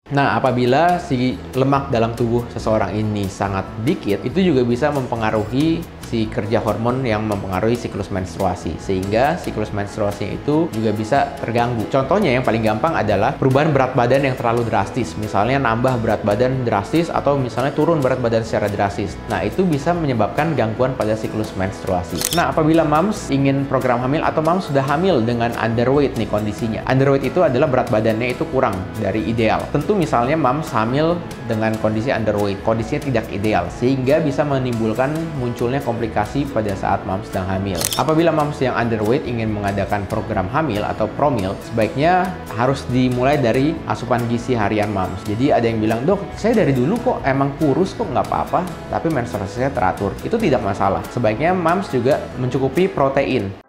Nah, apabila si lemak dalam tubuh seseorang ini sangat dikit, itu juga bisa mempengaruhi si kerja hormon yang mempengaruhi siklus menstruasi, sehingga siklus menstruasi itu juga bisa terganggu. Contohnya yang paling gampang adalah perubahan berat badan yang terlalu drastis, misalnya nambah berat badan drastis atau misalnya turun berat badan secara drastis. Nah, itu bisa menyebabkan gangguan pada siklus menstruasi. Nah, apabila moms ingin program hamil atau moms sudah hamil dengan underweight nih kondisinya. Underweight itu adalah berat badannya itu kurang dari ideal. Tentu misalnya moms hamil dengan kondisi underweight, kondisinya tidak ideal, sehingga bisa menimbulkan munculnya komplikasi pada saat moms sedang hamil. Apabila moms yang underweight ingin mengadakan program hamil atau promil, sebaiknya harus dimulai dari asupan gizi harian moms. Jadi ada yang bilang, "Dok, saya dari dulu kok emang kurus kok, nggak apa-apa, tapi menstruasi saya teratur." Itu tidak masalah. Sebaiknya moms juga mencukupi protein.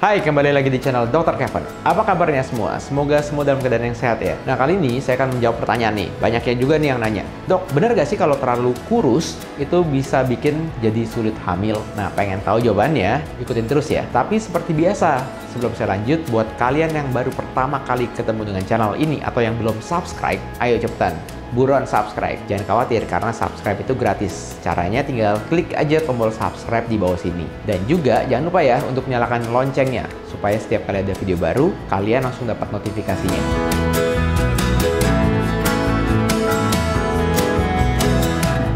Hai, kembali lagi di channel Dr. Kevin. Apa kabarnya semua? Semoga semua dalam keadaan yang sehat ya. Nah, kali ini saya akan menjawab pertanyaan nih. Banyaknya juga nih yang nanya, "Dok, benar gak sih kalau terlalu kurus itu bisa bikin jadi sulit hamil?" Nah, pengen tahu jawabannya? Ikutin terus ya. Tapi seperti biasa, sebelum saya lanjut, buat kalian yang baru pertama kali ketemu dengan channel ini atau yang belum subscribe, ayo cepetan. Buruan subscribe, jangan khawatir karena subscribe itu gratis. Caranya tinggal klik aja tombol subscribe di bawah sini. Dan juga jangan lupa ya untuk nyalakan loncengnya, supaya setiap kali ada video baru, kalian langsung dapat notifikasinya.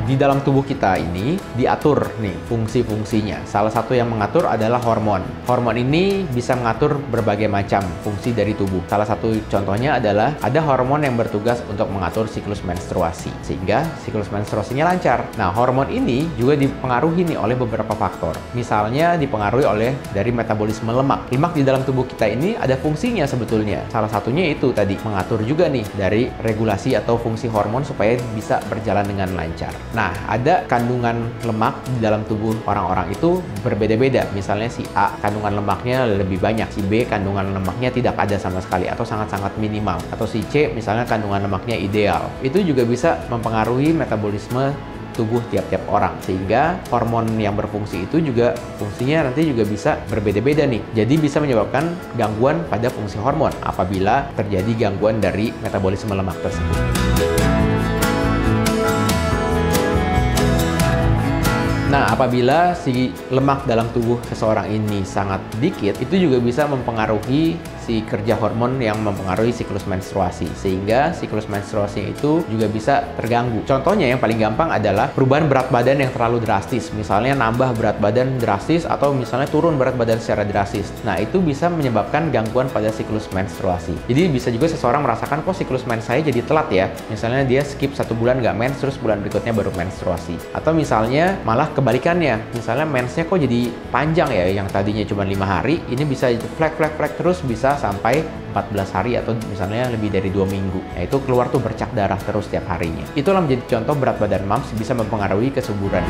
Di dalam tubuh kita ini diatur nih fungsi-fungsinya. Salah satu yang mengatur adalah hormon. Hormon ini bisa mengatur berbagai macam fungsi dari tubuh. Salah satu contohnya adalah ada hormon yang bertugas untuk mengatur siklus menstruasi, sehingga siklus menstruasinya lancar. Nah, hormon ini juga dipengaruhi nih oleh beberapa faktor. Misalnya dipengaruhi oleh dari metabolisme lemak. Lemak di dalam tubuh kita ini ada fungsinya sebetulnya. Salah satunya itu tadi mengatur juga nih dari regulasi atau fungsi hormon supaya bisa berjalan dengan lancar. Nah, ada kandungan lemak di dalam tubuh orang-orang itu berbeda-beda. Misalnya si A kandungan lemaknya lebih banyak, si B kandungan lemaknya tidak ada sama sekali atau sangat-sangat minimal, atau si C misalnya kandungan lemaknya ideal. Itu juga bisa mempengaruhi metabolisme tubuh tiap-tiap orang, sehingga hormon yang berfungsi itu juga fungsinya nanti juga bisa berbeda-beda nih. Jadi bisa menyebabkan gangguan pada fungsi hormon apabila terjadi gangguan dari metabolisme lemak tersebut. Nah, apabila si lemak dalam tubuh seseorang ini sangat dikit, itu juga bisa mempengaruhi si kerja hormon yang mempengaruhi siklus menstruasi, sehingga siklus menstruasi itu juga bisa terganggu. Contohnya yang paling gampang adalah perubahan berat badan yang terlalu drastis, misalnya nambah berat badan drastis atau misalnya turun berat badan secara drastis. Nah, itu bisa menyebabkan gangguan pada siklus menstruasi. Jadi bisa juga seseorang merasakan, kok siklus mens saya jadi telat ya. Misalnya dia skip 1 bulan nggak mens, terus bulan berikutnya baru menstruasi. Atau misalnya malah kebalikannya, misalnya mensnya kok jadi panjang ya, yang tadinya cuma 5 hari, ini bisa flek terus bisa sampai 14 hari atau misalnya lebih dari 2 minggu. Nah, itu keluar tuh bercak darah terus setiap harinya. Itulah menjadi contoh berat badan moms bisa mempengaruhi kesuburan.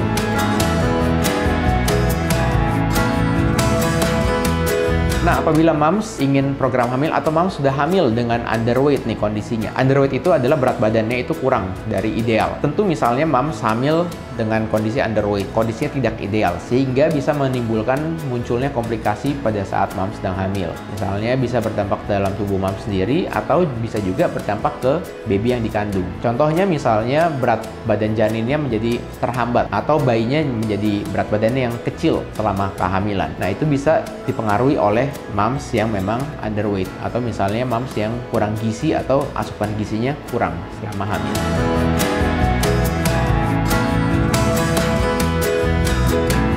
Nah, apabila moms ingin program hamil atau moms sudah hamil dengan underweight nih kondisinya. Underweight itu adalah berat badannya itu kurang dari ideal. Tentu misalnya moms hamil dengan kondisi underweight, kondisinya tidak ideal, sehingga bisa menimbulkan munculnya komplikasi pada saat moms sedang hamil. Misalnya bisa berdampak dalam tubuh moms sendiri atau bisa juga berdampak ke baby yang dikandung. Contohnya misalnya berat badan janinnya menjadi terhambat atau bayinya menjadi berat badannya yang kecil selama kehamilan. Nah, itu bisa dipengaruhi oleh moms yang memang underweight atau misalnya moms yang kurang gizi atau asupan gizinya kurang selama hamil.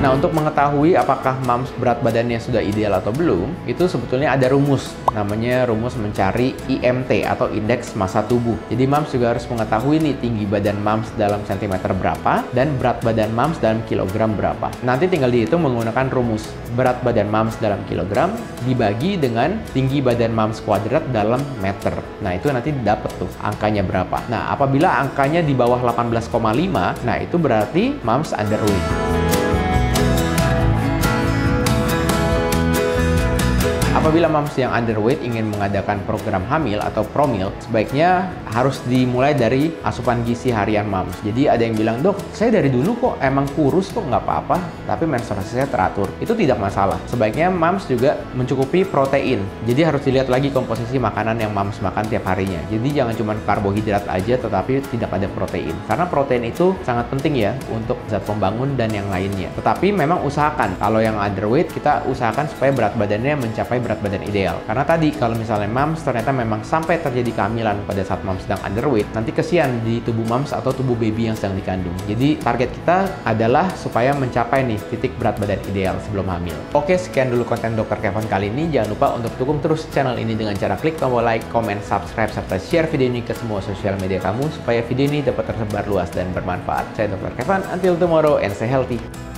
Nah, untuk mengetahui apakah moms berat badannya sudah ideal atau belum, itu sebetulnya ada rumus, namanya rumus mencari IMT atau indeks massa tubuh. Jadi moms juga harus mengetahui nih tinggi badan moms dalam sentimeter berapa dan berat badan moms dalam kilogram berapa. Nanti tinggal dihitung menggunakan rumus berat badan moms dalam kilogram dibagi dengan tinggi badan moms kuadrat dalam meter. Nah, itu nanti dapat tuh angkanya berapa. Nah, apabila angkanya di bawah 18,5, nah itu berarti moms underweight. apabila moms yang underweight ingin mengadakan program hamil atau promil, sebaiknya harus dimulai dari asupan gizi harian moms. Jadi ada yang bilang, dok, saya dari dulu kok emang kurus kok, nggak apa-apa, tapi menstruasi saya teratur. Itu tidak masalah. Sebaiknya moms juga mencukupi protein. Jadi harus dilihat lagi komposisi makanan yang moms makan tiap harinya. Jadi jangan cuma karbohidrat aja tetapi tidak ada protein. Karena protein itu sangat penting ya untuk zat pembangun dan yang lainnya. Tetapi memang usahakan, kalau yang underweight kita usahakan supaya berat badannya mencapai berat badan ideal. Karena tadi kalau misalnya moms ternyata memang sampai terjadi kehamilan pada saat moms sedang underweight, nanti kesian di tubuh moms atau tubuh baby yang sedang dikandung. Jadi target kita adalah supaya mencapai nih titik berat badan ideal sebelum hamil. Oke, sekian dulu konten Dr. Kevin kali ini. Jangan lupa untuk dukung terus channel ini dengan cara klik tombol like, comment, subscribe, serta share video ini ke semua sosial media kamu supaya video ini dapat tersebar luas dan bermanfaat. Saya Dr. Kevin, until tomorrow and stay healthy.